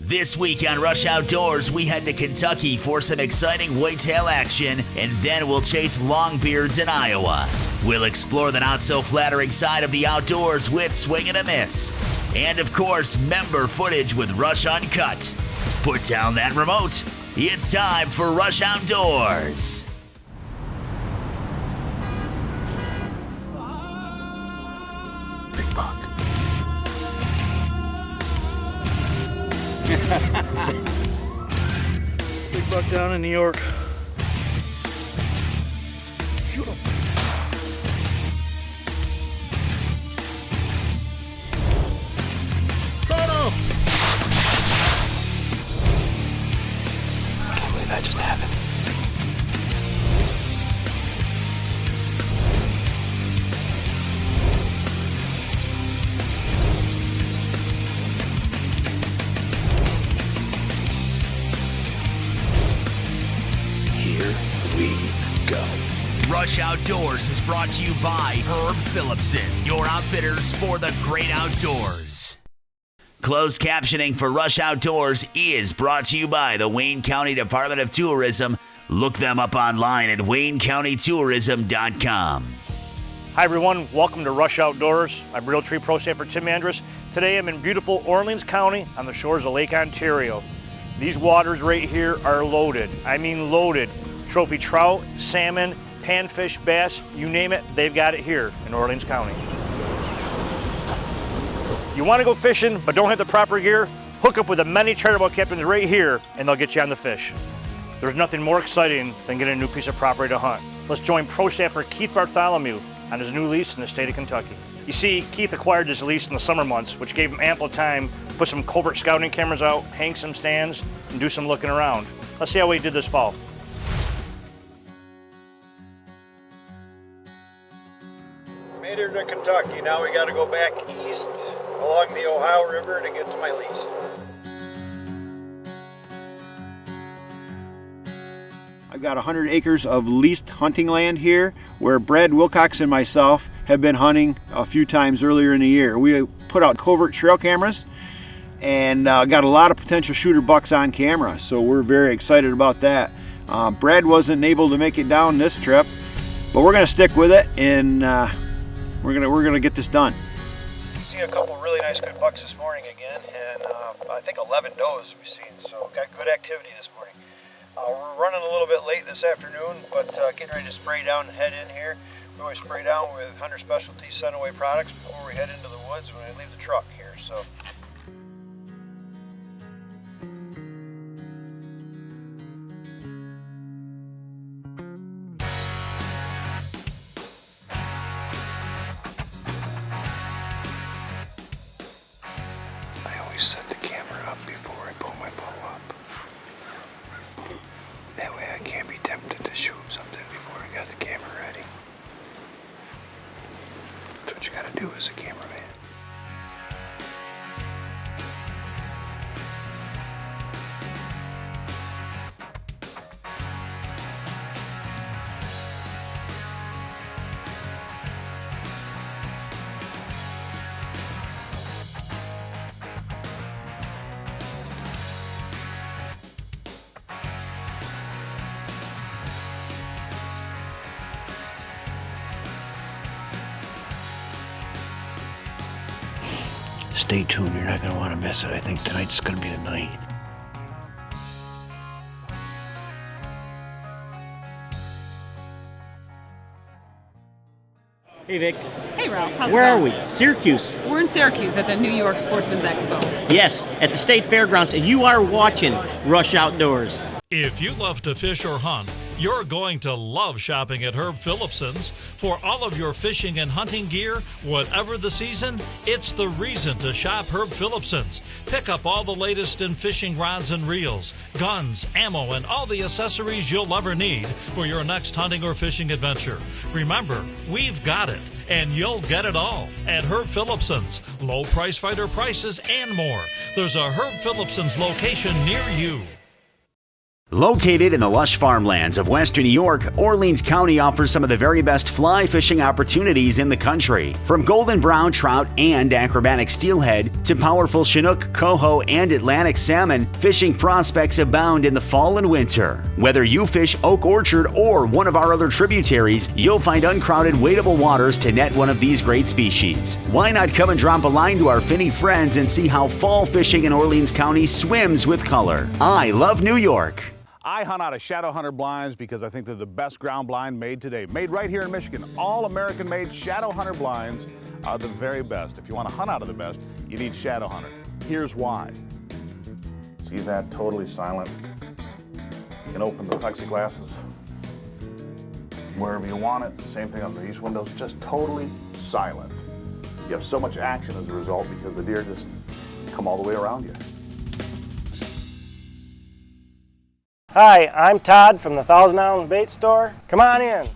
This week on Rush Outdoors, we head to Kentucky for some exciting whitetail action, and then we'll chase longbeards in Iowa. We'll explore the not-so-flattering side of the outdoors with Swing and a Miss. And, of course, member footage with Rush Uncut. Put down that remote. It's time for Rush Outdoors. Big buck. Big buck down in New York. Shoot him. Got him! I can't believe that just happened. Here we go. Rush Outdoors is brought to you by Herb Phillipson, your outfitters for the great outdoors. Closed captioning for Rush Outdoors is brought to you by the Wayne County Department of Tourism. Look them up online at waynecountytourism.com. Hi everyone, welcome to Rush Outdoors. I'm Realtree Pro Staffer Tim Andrus. Today I'm in beautiful Orleans County on the shores of Lake Ontario. These waters right here are loaded. I mean loaded. Trophy trout, salmon, panfish, bass, you name it, they've got it here in Orleans County. You want to go fishing but don't have the proper gear? Hook up with the many charter boat captains right here and they'll get you on the fish. There's nothing more exciting than getting a new piece of property to hunt. Let's join Pro Staffer Keith Bartholomew on his new lease in the state of Kentucky. You see, Keith acquired this lease in the summer months, which gave him ample time to put some covert scouting cameras out, hang some stands, and do some looking around. Let's see how he did this fall. Made it to Kentucky. Now we got to go back east along the Ohio River to get to my lease. I've got 100 acres of leased hunting land here where Brad Wilcox and myself have been hunting a few times earlier in the year. We put out covert trail cameras and got a lot of potential shooter bucks on camera, so we're very excited about that. Brad wasn't able to make it down this trip, but we're going to stick with it and we're gonna get this done. See a couple really nice good bucks this morning again, and I think 11 does we've seen, so got good activity this morning. We're running a little bit late this afternoon, but getting ready to spray down and head in here. We always spray down with Hunter Specialties Scent-Away products before we head into the woods when we leave the truck here. So. I always set the camera up before I pull my bow up. That way I can't be tempted to shoot something before I got the camera ready. That's what you gotta do as a cameraman. Stay tuned, you're not going to want to miss it. I think tonight's going to be the night. Hey Vic, Hey Ralph, how's where it are going? we? Syracuse. We're in Syracuse at the New York Sportsman's Expo. Yes, at the State Fairgrounds, and you are watching Rush Outdoors. If you love to fish or hunt, you're going to love shopping at Herb Phillipson's. For all of your fishing and hunting gear, whatever the season, it's the reason to shop Herb Phillipson's. Pick up all the latest in fishing rods and reels, guns, ammo, and all the accessories you'll ever need for your next hunting or fishing adventure. Remember, we've got it, and you'll get it all at Herb Phillipson's. Low price fighter prices and more. There's a Herb Phillipson's location near you. Located in the lush farmlands of western New York, Orleans County offers some of the very best fly fishing opportunities in the country. From golden brown trout and acrobatic steelhead to powerful Chinook, coho, and Atlantic salmon, fishing prospects abound in the fall and winter. Whether you fish Oak Orchard or one of our other tributaries, you'll find uncrowded, wadeable waters to net one of these great species. Why not come and drop a line to our finny friends and see how fall fishing in Orleans County swims with color? I love New York. I hunt out of Shadow Hunter blinds because I think they're the best ground blind made today. Made right here in Michigan. All American-made Shadow Hunter blinds are the very best. If you want to hunt out of the best, you need Shadow Hunter. Here's why. See that? Totally silent. You can open the plexiglasses wherever you want it. Same thing on these windows, just totally silent. You have so much action as a result because the deer just come all the way around you. Hi, I'm Todd from the Thousand Islands Bait Store. Come on in.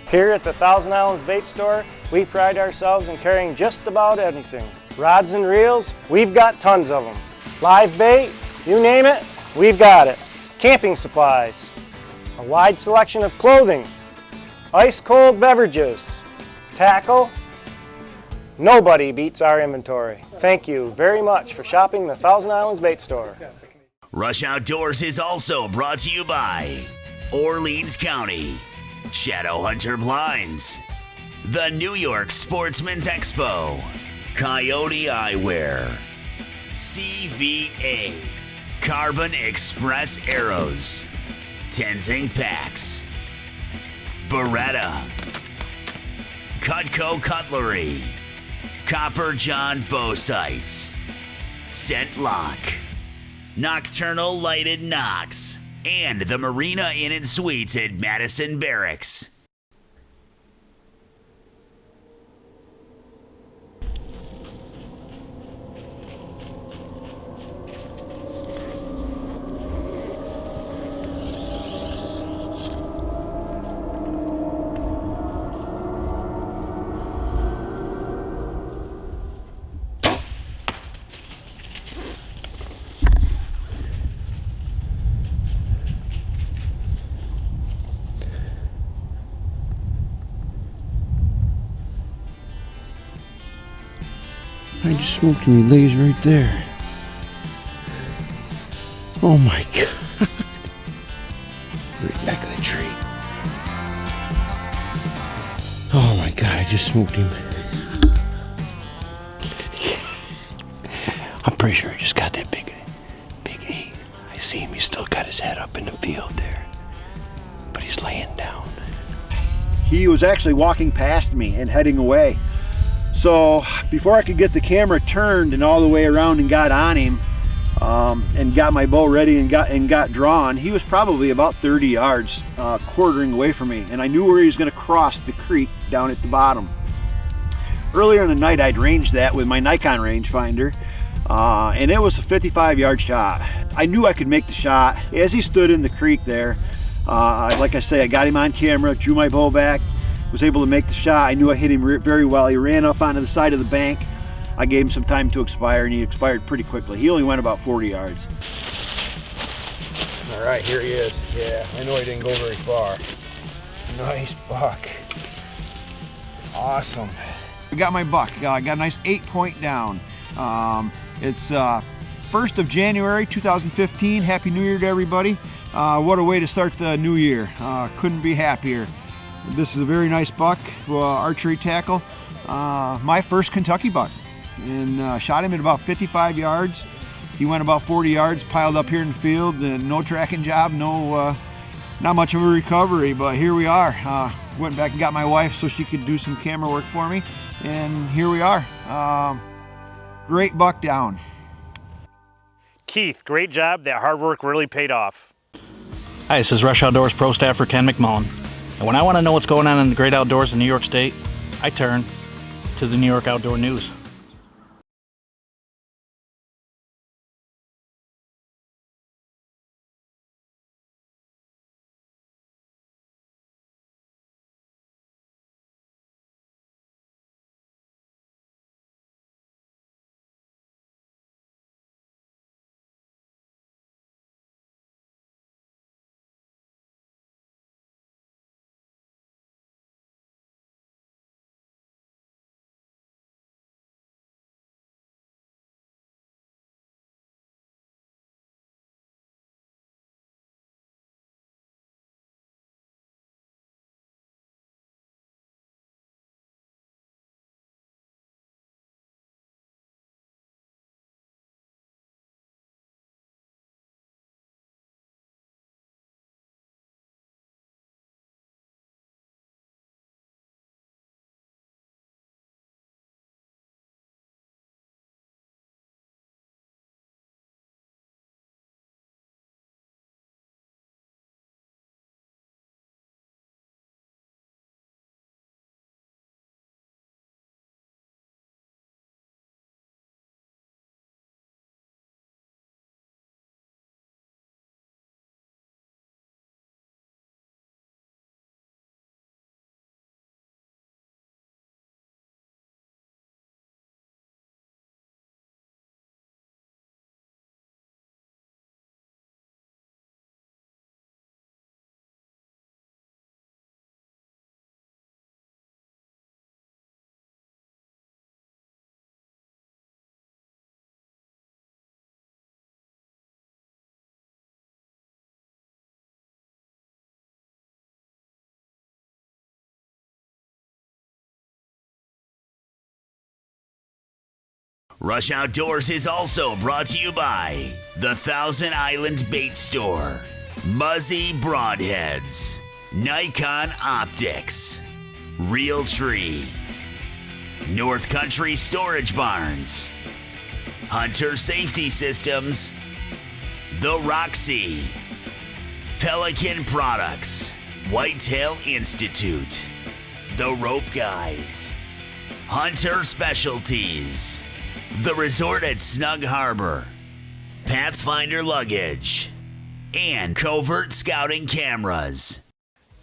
Here at the Thousand Islands Bait Store, we pride ourselves in carrying just about anything. Rods and reels, we've got tons of them. Live bait, you name it, we've got it. Camping supplies, a wide selection of clothing, ice cold beverages, tackle. Nobody beats our inventory. Thank you very much for shopping the Thousand Islands Bait Store. Rush Outdoors is also brought to you by Orleans County, Shadow Hunter Blinds, the New York Sportsman's Expo, Coyote Eyewear, CVA, Carbon Express Arrows, Tenzing Packs, Beretta, Cutco Cutlery, Copper John Bow Sights, Scent Lock, Nocturnal Lighted Knox, and the Marina Inn and Suites at Madison Barracks. I just smoked him. He lays right there. Oh my God. Right back of the tree. Oh my God, I just smoked him. I'm pretty sure I just got that big eight. I see him, he's still got his head up in the field there. But he's laying down. He was actually walking past me and heading away. So before I could get the camera turned and all the way around and got on him and got my bow ready and got drawn, he was probably about 30 yards quartering away from me, and I knew where he was going to cross the creek down at the bottom. Earlier in the night I'd ranged that with my Nikon rangefinder, and it was a 55-yard shot. I knew I could make the shot. As he stood in the creek there, like I say, I got him on camera, drew my bow back, was able to make the shot. I knew I hit him very well. He ran up onto the side of the bank. I gave him some time to expire, and he expired pretty quickly. He only went about 40 yards. All right, here he is. Yeah, I know he didn't go very far. Nice buck. Awesome. I got my buck. I got a nice 8-point down. It's 1st of January 2015. Happy New Year to everybody. What a way to start the new year. Couldn't be happier. This is a very nice buck, archery tackle. My first Kentucky buck, and shot him at about 55 yards. He went about 40 yards, piled up here in the field, and no tracking job, not much of a recovery, but here we are. Went back and got my wife so she could do some camera work for me, and here we are. Great buck down. Keith, great job. That hard work really paid off. Hi, this is Rush Outdoors Pro Staffer Ken McMullen. And when I want to know what's going on in the great outdoors in New York State, I turn to the New York Outdoor News. Rush Outdoors is also brought to you by the Thousand Island Bait Store, Muzzy Broadheads, Nikon Optics, Real Tree, North Country Storage Barns, Hunter Safety Systems, The Roxy, Pelican Products, Whitetail Institute, The Rope Guys, Hunter Specialties, The Resort at Snug Harbor, Pathfinder Luggage, and Covert Scouting Cameras.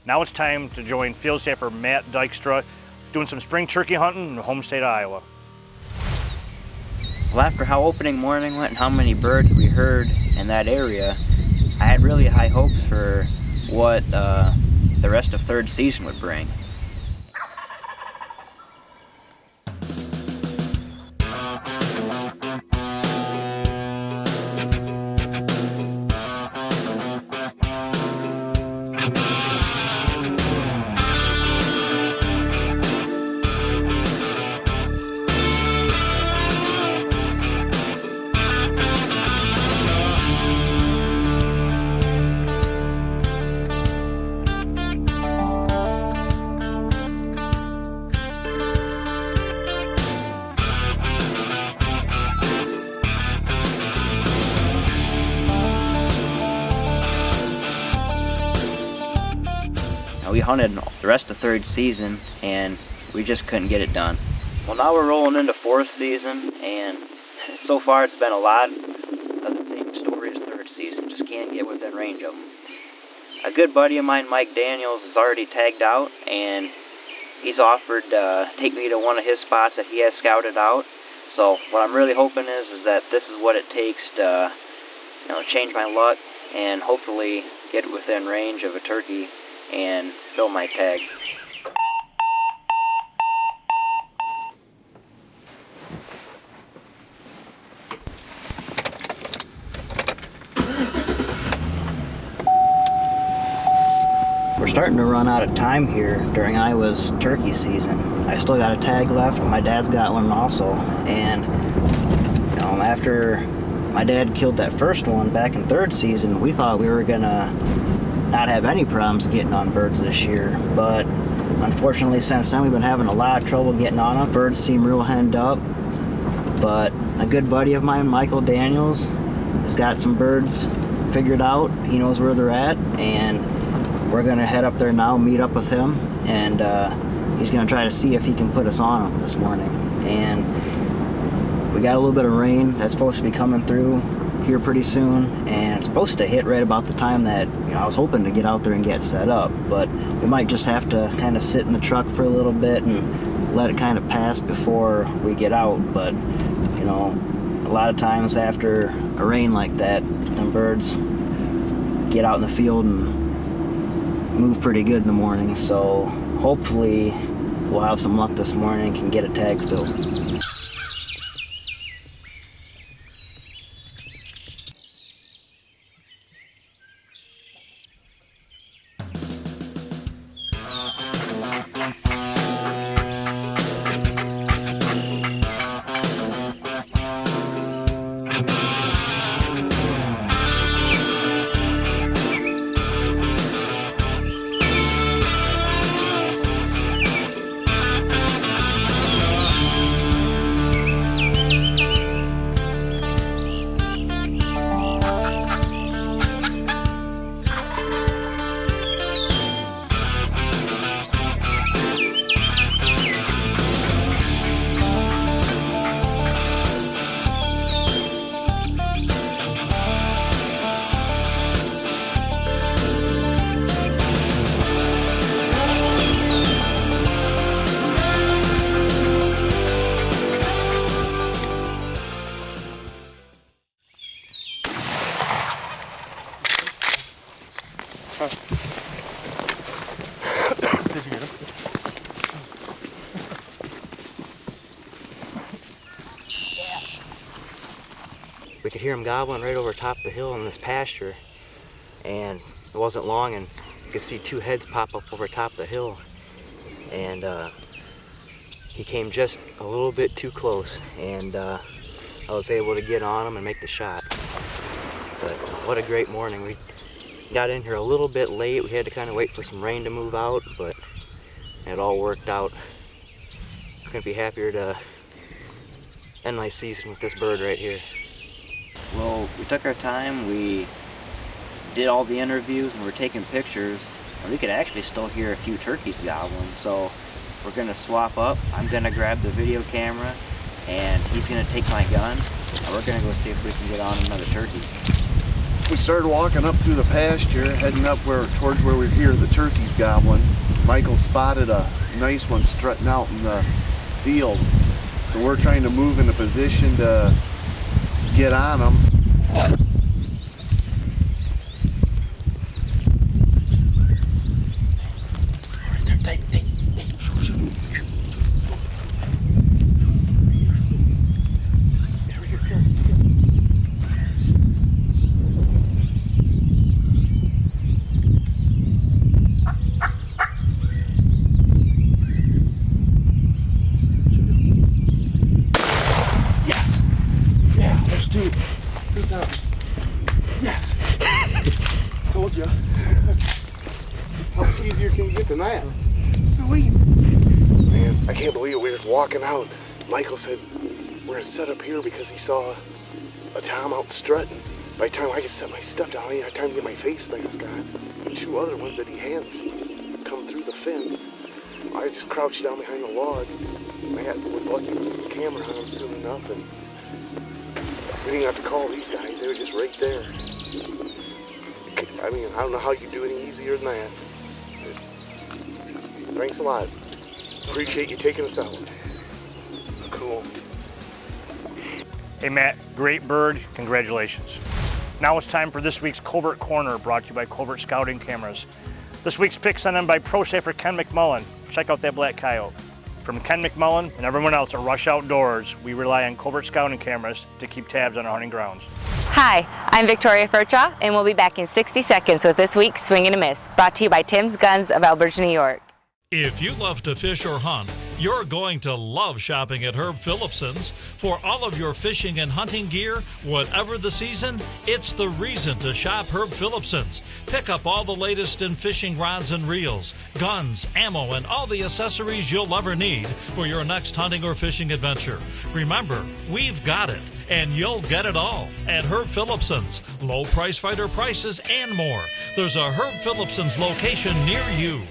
Now it's time to join Field Staffer Matt Dykstra doing some spring turkey hunting in the home state of Iowa. Well, after how opening morning went and how many birds we heard in that area, I had really high hopes for what the rest of third season would bring. We hunted the rest of third season and we just couldn't get it done. Well, now we're rolling into fourth season, and so far it's been a lot of the same story as third season, just can't get within range of them. A good buddy of mine, Mike Daniels, is already tagged out, and he's offered to take me to one of his spots that he has scouted out. So what I'm really hoping is that this is what it takes to change my luck and hopefully get within range of a turkey and fill my tag. We're starting to run out of time here during Iowa's turkey season. I still got a tag left, my dad's got one also, and after my dad killed that first one back in third season, we thought we were gonna not have any problems getting on birds this year, but unfortunately since then we've been having a lot of trouble getting on them. Birds seem real henned up, but a good buddy of mine, Michael Daniels, has got some birds figured out. He knows where they're at, and we're gonna head up there now, meet up with him, and he's gonna try to see if he can put us on them this morning. And we got a little bit of rain that's supposed to be coming through here pretty soon, and it's supposed to hit right about the time that I was hoping to get out there and get set up, but we might just have to kind of sit in the truck for a little bit and let it kind of pass before we get out. But a lot of times after a rain like that, them birds get out in the field and move pretty good in the morning, so hopefully we'll have some luck this morning and can get a tag filled. We could hear him gobbling right over top the hill in this pasture, and it wasn't long and you could see two heads pop up over top the hill, and he came just a little bit too close, and I was able to get on them and make the shot. But what a great morning. We got in here a little bit late. We had to kind of wait for some rain to move out, but it all worked out. Couldn't be happier to end my season with this bird right here. Well, we took our time, we did all the interviews, and we're taking pictures, and we could actually still hear a few turkeys gobbling, so we're gonna swap up. I'm gonna grab the video camera, and he's gonna take my gun, and we're gonna go see if we can get on another turkey. We started walking up through the pasture, heading up towards where we hear the turkeys gobbling. Michael spotted a nice one strutting out in the field, so we're trying to move into position to get on them. Yes. Told you. How much easier can you get than that? Sweet. Man, I can't believe it. We were walking out. Michael said we're gonna set up here because he saw a tom out strutting. By the time I could set my stuff down, I had time to get my face mask on. And two other ones that he hadn't seen come through the fence. I just crouched down behind the log. I was lucky to get the camera on him soon enough, and we didn't have to call these guys. They were just right there. I mean, I don't know how you could do any easier than that. But thanks a lot. Appreciate you taking us out. Cool. Hey Matt, great bird, congratulations. Now it's time for this week's Covert Corner, brought to you by Covert Scouting Cameras. This week's pick sent in by Pro Staffer Ken McMullen. Check out that black coyote. From Ken McMullen and everyone else at Rush Outdoors, we rely on Covert Scouting Cameras to keep tabs on our hunting grounds. Hi, I'm Victoria Furchaw, and we'll be back in 60 seconds with this week's Swing and a Miss, brought to you by Tim's Guns of Elbridge, New York. If you love to fish or hunt, you're going to love shopping at Herb Phillipson's. For all of your fishing and hunting gear, whatever the season, it's the reason to shop Herb Phillipson's. Pick up all the latest in fishing rods and reels, guns, ammo, and all the accessories you'll ever need for your next hunting or fishing adventure. Remember, we've got it, and you'll get it all at Herb Phillipson's. Low price fighter prices and more. There's a Herb Phillipson's location near you.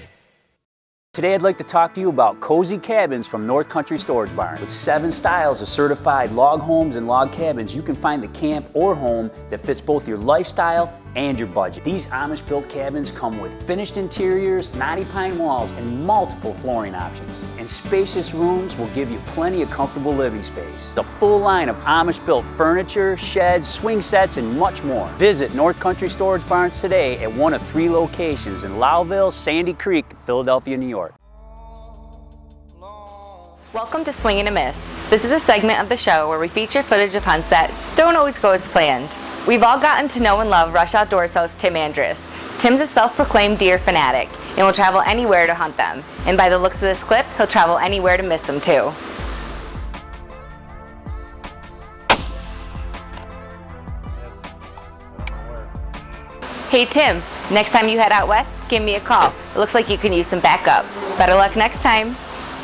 Today I'd like to talk to you about cozy cabins from North Country Storage Barn. With 7 styles of certified log homes and log cabins, you can find the camp or home that fits both your lifestyle and your budget. These Amish-built cabins come with finished interiors, knotty pine walls, and multiple flooring options. And spacious rooms will give you plenty of comfortable living space. The full line of Amish-built furniture, sheds, swing sets, and much more. Visit North Country Storage Barns today at one of 3 locations in Lowville, Sandy Creek, Philadelphia, New York. Welcome to Swing and a Miss. This is a segment of the show where we feature footage of hunts that don't always go as planned. We've all gotten to know and love Rush Outdoors host Tim Andrus. Tim's a self-proclaimed deer fanatic and will travel anywhere to hunt them. And by the looks of this clip, he'll travel anywhere to miss them too. Hey Tim, next time you head out west, give me a call. It looks like you can use some backup. Better luck next time.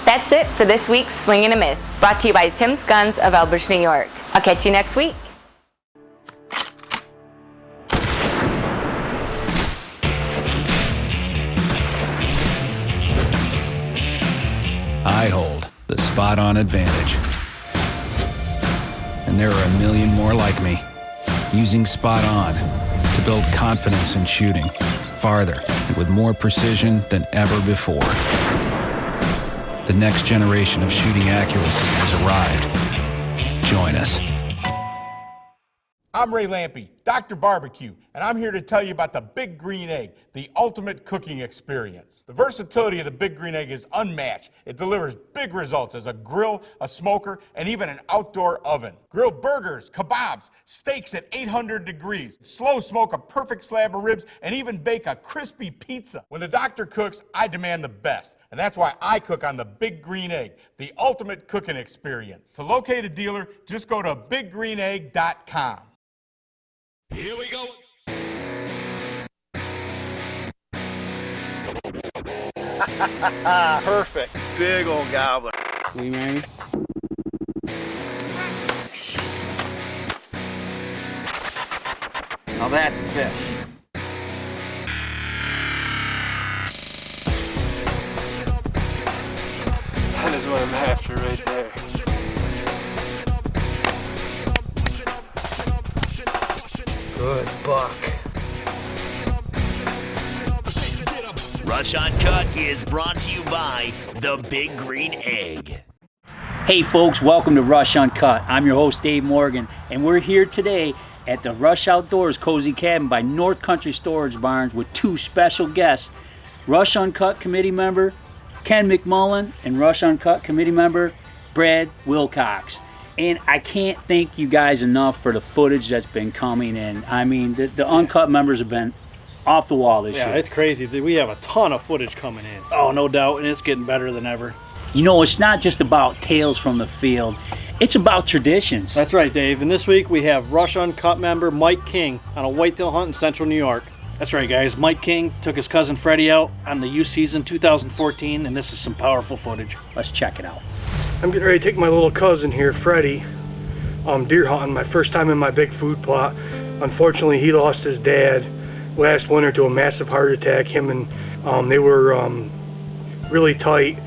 That's it for this week's Swing and a Miss, brought to you by Tim's Guns of Elbridge, New York. I'll catch you next week. I hold the spot-on advantage. And there are a million more like me, using Spot On to build confidence in shooting, farther and with more precision than ever before. The next generation of shooting accuracy has arrived. Join us. I'm Ray Lampe, Dr. Barbecue, and I'm here to tell you about the Big Green Egg, the ultimate cooking experience. The versatility of the Big Green Egg is unmatched. It delivers big results as a grill, a smoker, and even an outdoor oven. Grill burgers, kebabs, steaks at 800 degrees, slow smoke a perfect slab of ribs, and even bake a crispy pizza. When the doctor cooks, I demand the best, and that's why I cook on the Big Green Egg, the ultimate cooking experience. To locate a dealer, just go to biggreenegg.com. Here we go. Perfect. Big old gobbler. We married? Now that's a fish. That is what I'm after right there. Good buck. Rush Uncut is brought to you by the Big Green Egg. Hey folks, welcome to Rush Uncut. I'm your host Dave Morgan, and we're here today at the Rush Outdoors Cozy Cabin by North Country Storage Barns with two special guests, Rush Uncut committee member Ken McMullen and Rush Uncut committee member Brad Wilcox. And I can't thank you guys enough for the footage that's been coming in. I mean, the Uncut members have been off the wall this year. Yeah, it's crazy. We have a ton of footage coming in. Oh, no doubt, and it's getting better than ever. You know, it's not just about tales from the field. It's about traditions. That's right, Dave. And this week we have Rush Uncut member Mike King on a whitetail hunt in central New York. That's right, guys. Mike King took his cousin Freddie out on the youth season 2014, and this is some powerful footage. Let's check it out. I'm getting ready to take my little cousin here, Freddie, deer hunting, my first time in my big food plot. Unfortunately, he lost his dad last winter to a massive heart attack. Him and they were really tight.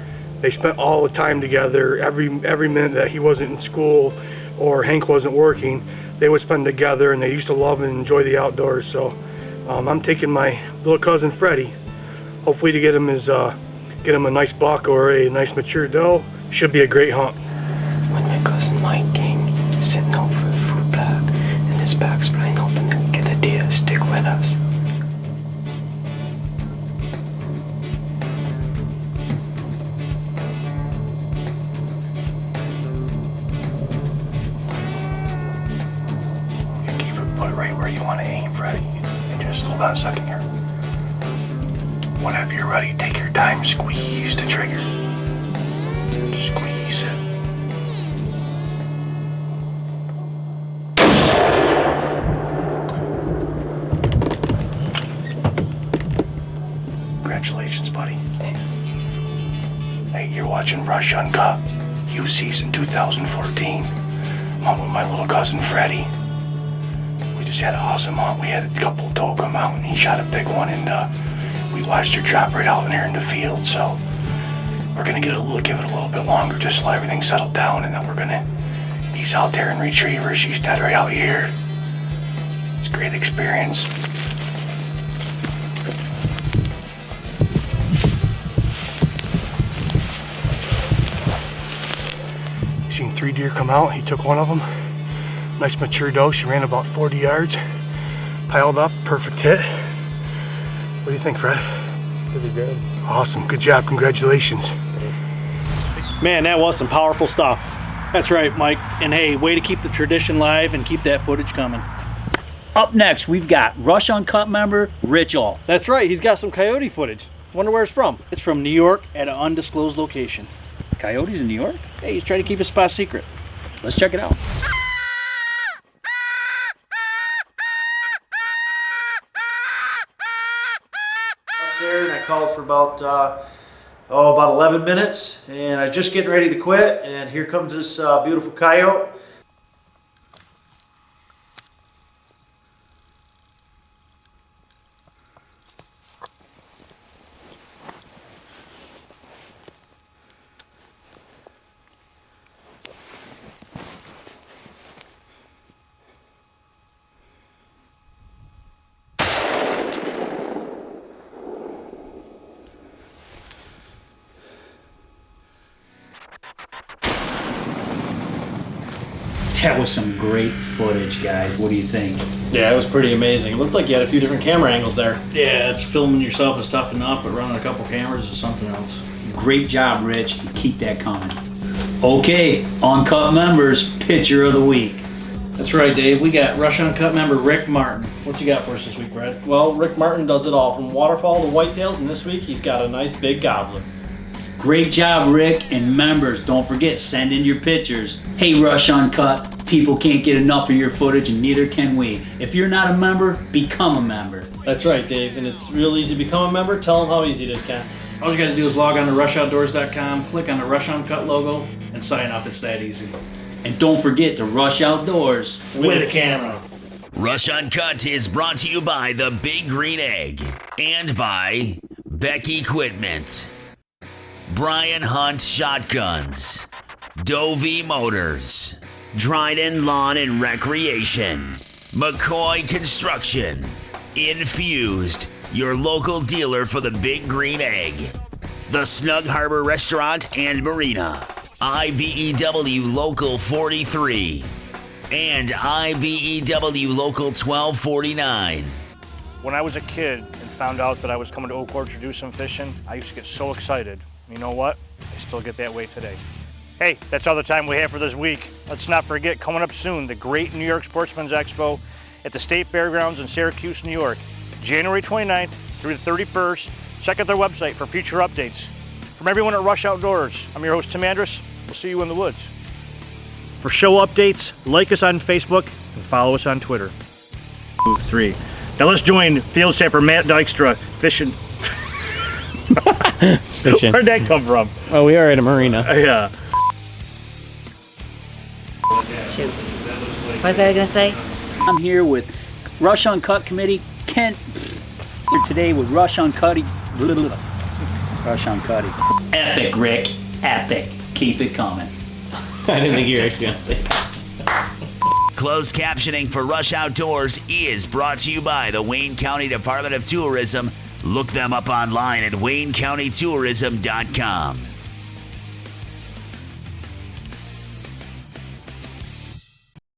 They spent all the time together. Every minute that he wasn't in school or Hank wasn't working, they would spend together, and they used to love and enjoy the outdoors. So I'm taking my little cousin Freddie, hopefully to get him a nice buck or a nice mature doe. Should be a great hunt. When my cousin Mike King is sitting out for the food plot and his back's splaying open to get the deer, stick with us. Put it right where you want to aim, Freddie. And just hold on a second here. Whenever you're ready, take your time, squeeze the trigger. Squeeze it. Congratulations, buddy. Hey, you're watching Rush Uncut, youth season 2014. I'm out with my little cousin Freddie. We just had an awesome hunt. We had a couple doe come out, and he shot a big one, and we watched her drop right out in there in the field. So we're gonna give it a little bit longer just to let everything settle down, and then we're gonna ease out there and retrieve her. She's dead right out here. It's a great experience. Seen 3 deer come out. He took one of them. Nice mature doe. She ran about 40 yards. Piled up. Perfect hit. What do you think, Fred? Pretty good. Awesome. Good job. Congratulations. Man, that was some powerful stuff. That's right, Mike. And hey, way to keep the tradition live and keep that footage coming. Up next, we've got Rush Uncut member Rich All. That's right, he's got some coyote footage. Wonder where it's from. It's from New York at an undisclosed location. Coyotes in New York? Hey, he's trying to keep his spot secret. Let's check it out. There, and I called for about 11 minutes, and I was just getting ready to quit, and here comes this beautiful coyote. That was some great footage, guys. What do you think? Yeah, it was pretty amazing. It looked like you had a few different camera angles there. Yeah, it's filming yourself is tough enough, but running a couple cameras is something else. Great job, Rich, and keep that coming. Okay, Uncut members, picture of the week. That's right, Dave. We got Rush Uncut member Rick Martin. What you got for us this week, Brad? Well, Rick Martin does it all, from waterfall to whitetails, and this week he's got a nice big gobbler. Great job, Rick, and members, don't forget, send in your pictures. Hey, Rush Uncut, people can't get enough of your footage, and neither can we. If you're not a member, become a member. That's right, Dave, and it's real easy to become a member. Tell them how easy it is, Ken. All you got to do is log on to RushOutdoors.com, click on the Rush Uncut logo, and sign up. It's that easy. And don't forget to rush outdoors with a camera. Rush Uncut is brought to you by the Big Green Egg and by Beck Equipment, Brian Hunt Shotguns, Dovey Motors, Dryden Lawn and Recreation, McCoy Construction, Infused, your local dealer for the Big Green Egg, the Snug Harbor Restaurant and Marina, IBEW Local 43, and IBEW Local 1249. When I was a kid and found out that I was coming to Oak Orchard to do some fishing, I used to get so excited. You know what? I still get that way today. Hey, that's all the time we have for this week. Let's not forget, coming up soon, the Great New York Sportsman's Expo at the State Fairgrounds in Syracuse, New York, January 29th through the 31st. Check out their website for future updates. From everyone at Rush Outdoors, I'm your host, Tim Andrus. We'll see you in the woods. For show updates, like us on Facebook and follow us on Twitter. 3. Now let's join field staffer Matt Dykstra fishing. Where'd that come from? Oh, we are at a marina. Yeah. Shoot. What was I gonna say? I'm here with Rush Uncut Committee, Kent. Here today with Rush Uncutty. Rush Uncutty. Epic, Rick. Epic. Keep it coming. I didn't think you were actually gonna say that. Closed captioning for Rush Outdoors is brought to you by the Wayne County Department of Tourism. Look them up online at waynecountytourism.com.